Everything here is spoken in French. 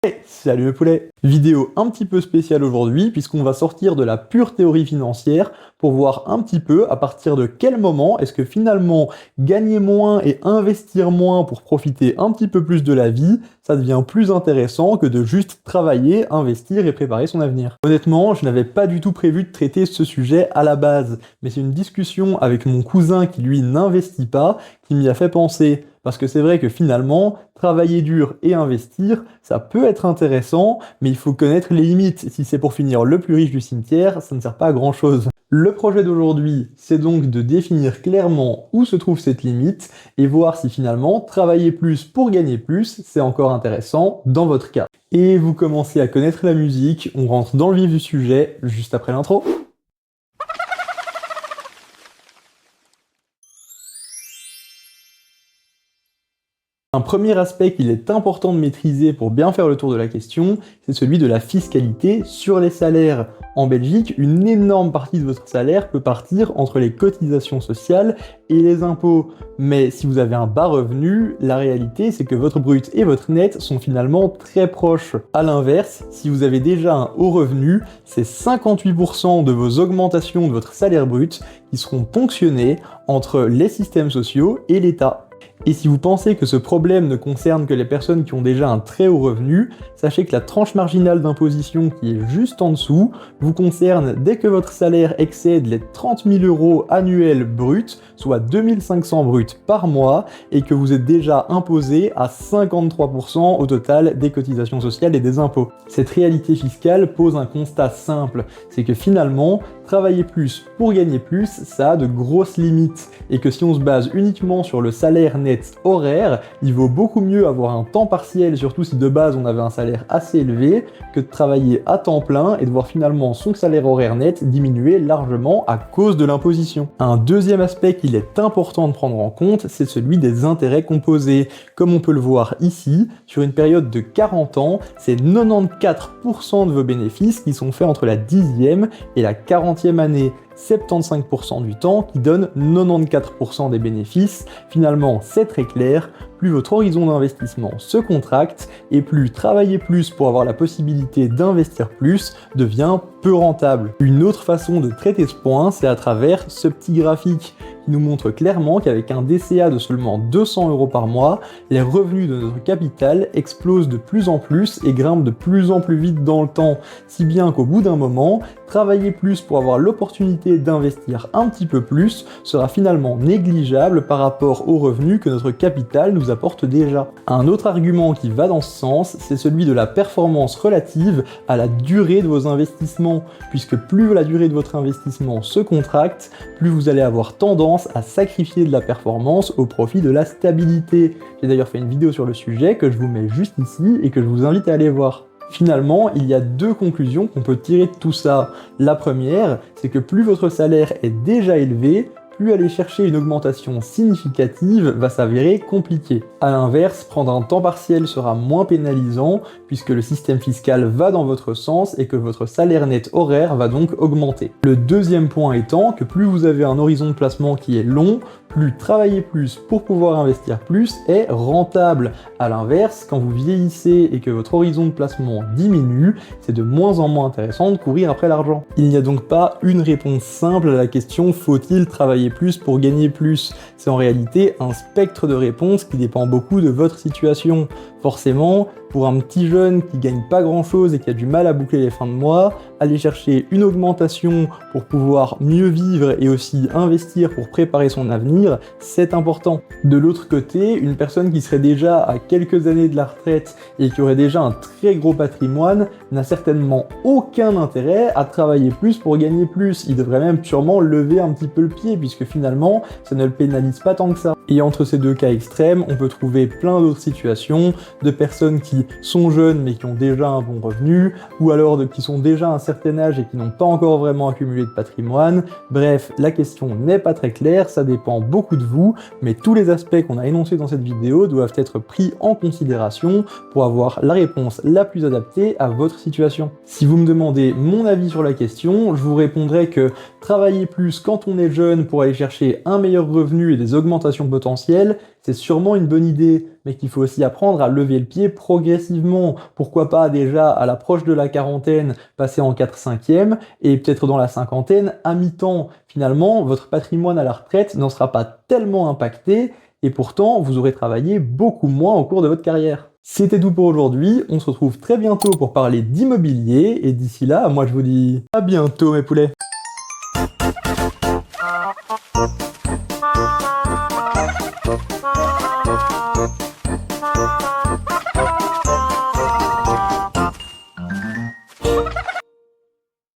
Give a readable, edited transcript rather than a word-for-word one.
Hey, salut le poulet! Vidéo un petit peu spéciale aujourd'hui puisqu'on va sortir de la pure théorie financière pour voir un petit peu à partir de quel moment est-ce que finalement gagner moins et investir moins pour profiter un petit peu plus de la vie, ça devient plus intéressant que de juste travailler, investir et préparer son avenir. Honnêtement, je n'avais pas du tout prévu de traiter ce sujet à la base, mais c'est une discussion avec mon cousin qui lui n'investit pas qui m'y a fait penser. Parce que c'est vrai que finalement, travailler dur et investir, ça peut être intéressant, mais il faut connaître les limites. Si c'est pour finir le plus riche du cimetière, ça ne sert pas à grand chose. Le projet d'aujourd'hui, c'est donc de définir clairement où se trouve cette limite et voir si finalement travailler plus pour gagner plus, c'est encore intéressant dans votre cas. Et vous commencez à connaître la musique, on rentre dans le vif du sujet juste après l'intro. Un premier aspect qu'il est important de maîtriser pour bien faire le tour de la question, c'est celui de la fiscalité sur les salaires. En Belgique, une énorme partie de votre salaire peut partir entre les cotisations sociales et les impôts. Mais si vous avez un bas revenu, la réalité c'est que votre brut et votre net sont finalement très proches. A l'inverse, si vous avez déjà un haut revenu, c'est 58% de vos augmentations de votre salaire brut qui seront ponctionnées entre les systèmes sociaux et l'État. Et si vous pensez que ce problème ne concerne que les personnes qui ont déjà un très haut revenu, sachez que la tranche marginale d'imposition qui est juste en dessous vous concerne dès que votre salaire excède les 30 000 € annuels bruts, soit 2500 bruts par mois, et que vous êtes déjà imposé à 53% au total des cotisations sociales et des impôts. Cette réalité fiscale pose un constat simple, c'est que finalement, travailler plus pour gagner plus, ça a de grosses limites, et que si on se base uniquement sur le salaire net horaire, il vaut beaucoup mieux avoir un temps partiel, surtout si de base on avait un salaire assez élevé, que de travailler à temps plein et de voir finalement son salaire horaire net diminuer largement à cause de l'imposition. Un deuxième aspect qu'il est important de prendre en compte, c'est celui des intérêts composés. Comme on peut le voir ici, sur une période de 40 ans, c'est 94% de vos bénéfices qui sont faits entre la 10e et la 40e année. 75% du temps qui donne 94% des bénéfices. Finalement, c'est très clair, plus votre horizon d'investissement se contracte et plus travailler plus pour avoir la possibilité d'investir plus devient peu rentable. Une autre façon de traiter ce point, c'est à travers ce petit graphique qui nous montre clairement qu'avec un DCA de seulement 200 € par mois, les revenus de notre capital explosent de plus en plus et grimpent de plus en plus vite dans le temps, si bien qu'au bout d'un moment, travailler plus pour avoir l'opportunité d'investir un petit peu plus sera finalement négligeable par rapport aux revenus que notre capital nous apporte déjà. Un autre argument qui va dans ce sens, c'est celui de la performance relative à la durée de vos investissements, puisque plus la durée de votre investissement se contracte, plus vous allez avoir tendance à sacrifier de la performance au profit de la stabilité. J'ai d'ailleurs fait une vidéo sur le sujet que je vous mets juste ici et que je vous invite à aller voir. Finalement, il y a deux conclusions qu'on peut tirer de tout ça. La première, c'est que plus votre salaire est déjà élevé, plus aller chercher une augmentation significative va s'avérer compliqué. A l'inverse, prendre un temps partiel sera moins pénalisant puisque le système fiscal va dans votre sens et que votre salaire net horaire va donc augmenter. Le deuxième point étant que plus vous avez un horizon de placement qui est long, plus travailler plus pour pouvoir investir plus est rentable. A l'inverse, quand vous vieillissez et que votre horizon de placement diminue, c'est de moins en moins intéressant de courir après l'argent. Il n'y a donc pas une réponse simple à la question faut-il travailler plus pour gagner plus? C'est en réalité un spectre de réponses qui dépend beaucoup de votre situation. Forcément, pour un petit jeune qui gagne pas grand chose et qui a du mal à boucler les fins de mois, aller chercher une augmentation pour pouvoir mieux vivre et aussi investir pour préparer son avenir, c'est important. De l'autre côté, une personne qui serait déjà à quelques années de la retraite et qui aurait déjà un très gros patrimoine n'a certainement aucun intérêt à travailler plus pour gagner plus. Il devrait même sûrement lever un petit peu le pied puisque finalement, ça ne le pénalise pas tant que ça. Et entre ces deux cas extrêmes, on peut trouver plein d'autres situations de personnes qui sont jeunes mais qui ont déjà un bon revenu, ou alors qui sont déjà à un certain âge et qui n'ont pas encore vraiment accumulé de patrimoine. Bref, la question n'est pas très claire, ça dépend beaucoup de vous, mais tous les aspects qu'on a énoncés dans cette vidéo doivent être pris en considération pour avoir la réponse la plus adaptée à votre situation. Si vous me demandez mon avis sur la question, je vous répondrai que travailler plus quand on est jeune pour aller chercher un meilleur revenu et des augmentations potentielles, c'est sûrement une bonne idée, mais qu'il faut aussi apprendre à lever le pied progressivement. Pourquoi pas déjà à l'approche de la quarantaine, passer en 4/5e, et peut-être dans la cinquantaine, à mi-temps. Finalement, votre patrimoine à la retraite n'en sera pas tellement impacté, et pourtant, vous aurez travaillé beaucoup moins au cours de votre carrière. C'était tout pour aujourd'hui, on se retrouve très bientôt pour parler d'immobilier, et d'ici là, moi je vous dis à bientôt mes poulets.